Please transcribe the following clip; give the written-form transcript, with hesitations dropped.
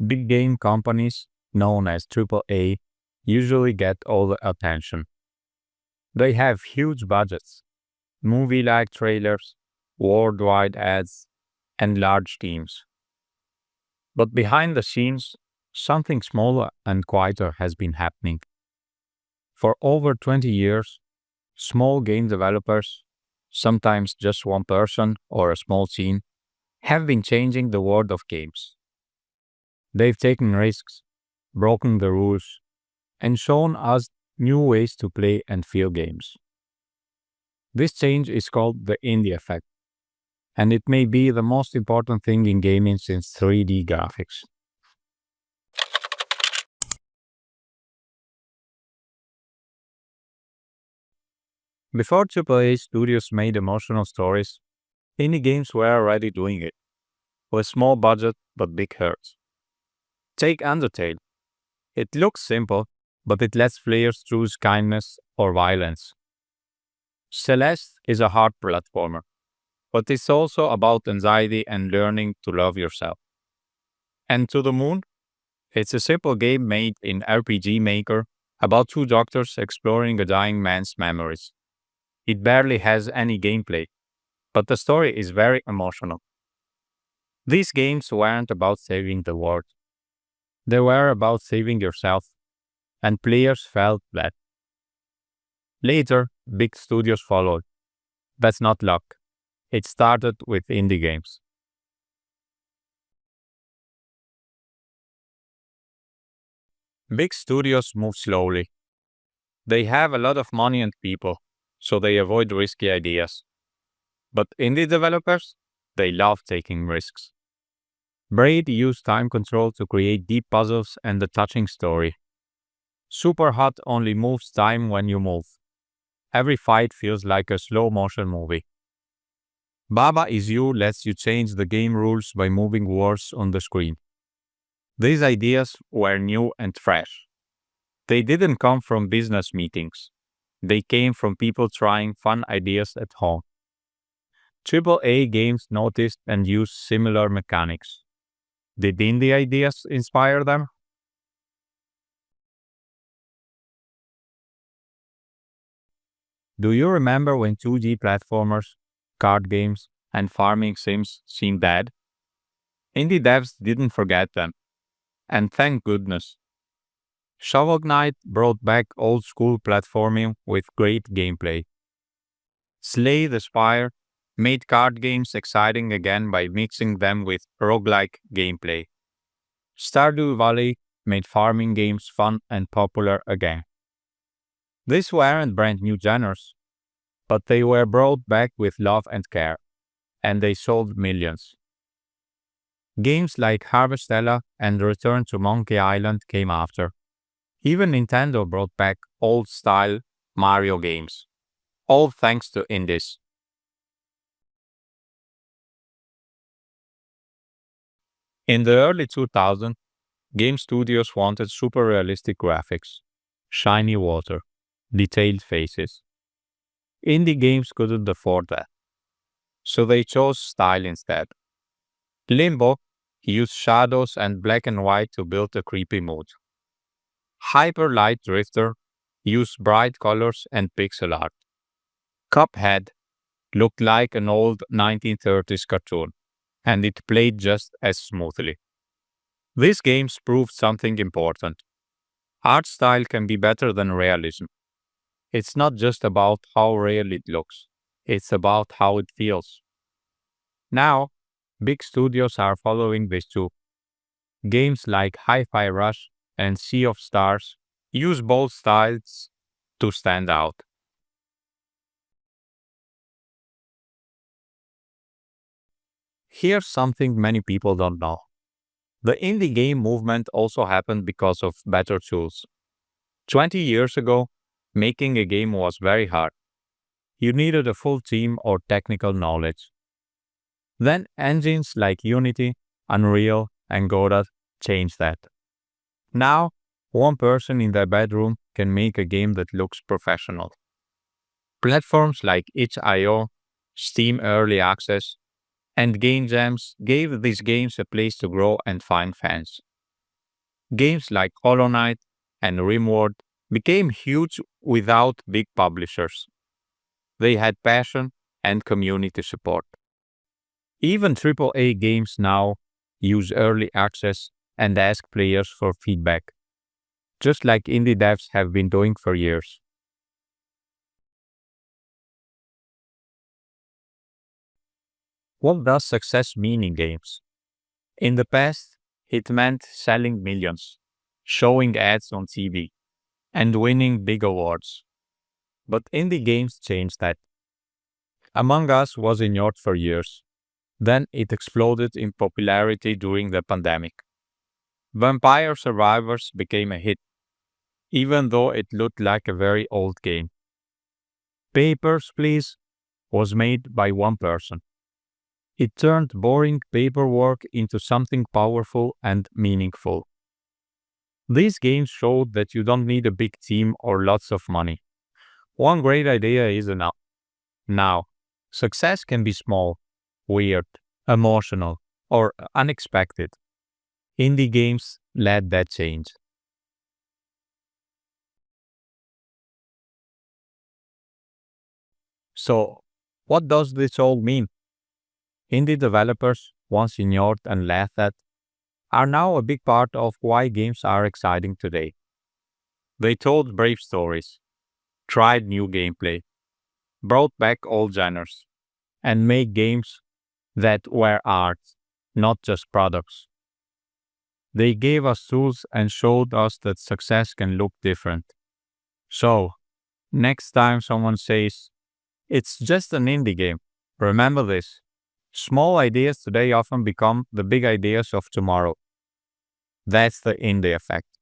Big game companies, known as AAA, usually get all the attention. They have huge budgets, movie-like trailers, worldwide ads, and large teams. But behind the scenes, something smaller and quieter has been happening. For over 20 years, small game developers, sometimes just one person or a small team, have been changing the world of games. They've taken risks, broken the rules, and shown us new ways to play and feel games. This change is called the indie effect, and it may be the most important thing in gaming since 3D graphics. Before AAA studios made emotional stories, indie games were already doing it, with small budget but big hearts. Take Undertale. It looks simple, but it lets players choose kindness or violence. Celeste is a hard platformer, but it's also about anxiety and learning to love yourself. And To the Moon? It's a simple game made in RPG Maker about two doctors exploring a dying man's memories. It barely has any gameplay, but the story is very emotional. These games weren't about saving the world, they were about saving yourself, and players felt that. Later, big studios followed. That's not luck. It started with indie games. Big studios move slowly. They have a lot of money and people, so they avoid risky ideas. But indie developers, they love taking risks. Braid used time control to create deep puzzles and a touching story. Superhot only moves time when you move. Every fight feels like a slow motion movie. Baba Is You lets you change the game rules by moving words on the screen. These ideas were new and fresh. They didn't come from business meetings. They came from people trying fun ideas at home. AAA games noticed and used similar mechanics. Did indie ideas inspire them? Do you remember when 2D platformers, card games, and farming sims seemed dead? Indie devs didn't forget them, and thank goodness. Shovel Knight brought back old school platforming with great gameplay. Slay the Spire made card games exciting again by mixing them with roguelike gameplay. Stardew Valley made farming games fun and popular again. These weren't brand new genres, but they were brought back with love and care, and they sold millions. Games like Harvestella and Return to Monkey Island came after. Even Nintendo brought back old style Mario games, all thanks to indies. In the early 2000s, game studios wanted super realistic graphics, shiny water, detailed faces. Indie games couldn't afford that, so they chose style instead. Limbo used shadows and black and white to build a creepy mood. Hyper Light Drifter used bright colors and pixel art. Cuphead looked like an old 1930s cartoon, and it played just as smoothly. These games proved something important. Art style can be better than realism. It's not just about how real it looks, it's about how it feels. Now, big studios are following this too. Games like Hi Fi Rush and Sea of Stars use both styles to stand out. Here's something many people don't know. The indie game movement also happened because of better tools. 20 years ago, making a game was very hard. You needed a full team or technical knowledge. Then engines like Unity, Unreal, and Godot changed that. Now, one person in their bedroom can make a game that looks professional. Platforms like itch.io, Steam Early Access, and Game Jams gave these games a place to grow and find fans. Games like Hollow Knight and RimWorld became huge without big publishers. They had passion and community support. Even AAA games now use early access and ask players for feedback, just like indie devs have been doing for years. What does success mean in games? In the past, it meant selling millions, showing ads on TV, and winning big awards. But indie games changed that. Among Us was ignored for years. Then it exploded in popularity during the pandemic. Vampire Survivors became a hit, even though it looked like a very old game. Papers, Please was made by one person. It turned boring paperwork into something powerful and meaningful. These games showed that you don't need a big team or lots of money. One great idea is enough. Now, success can be small, weird, emotional, or unexpected. Indie games led that change. So, what does this all mean? Indie developers, once ignored and laughed at, are now a big part of why games are exciting today. They told brave stories, tried new gameplay, brought back old genres, and made games that were art, not just products. They gave us tools and showed us that success can look different. So, next time someone says, it's just an indie game, remember this. Small ideas today often become the big ideas of tomorrow. That's the indie effect.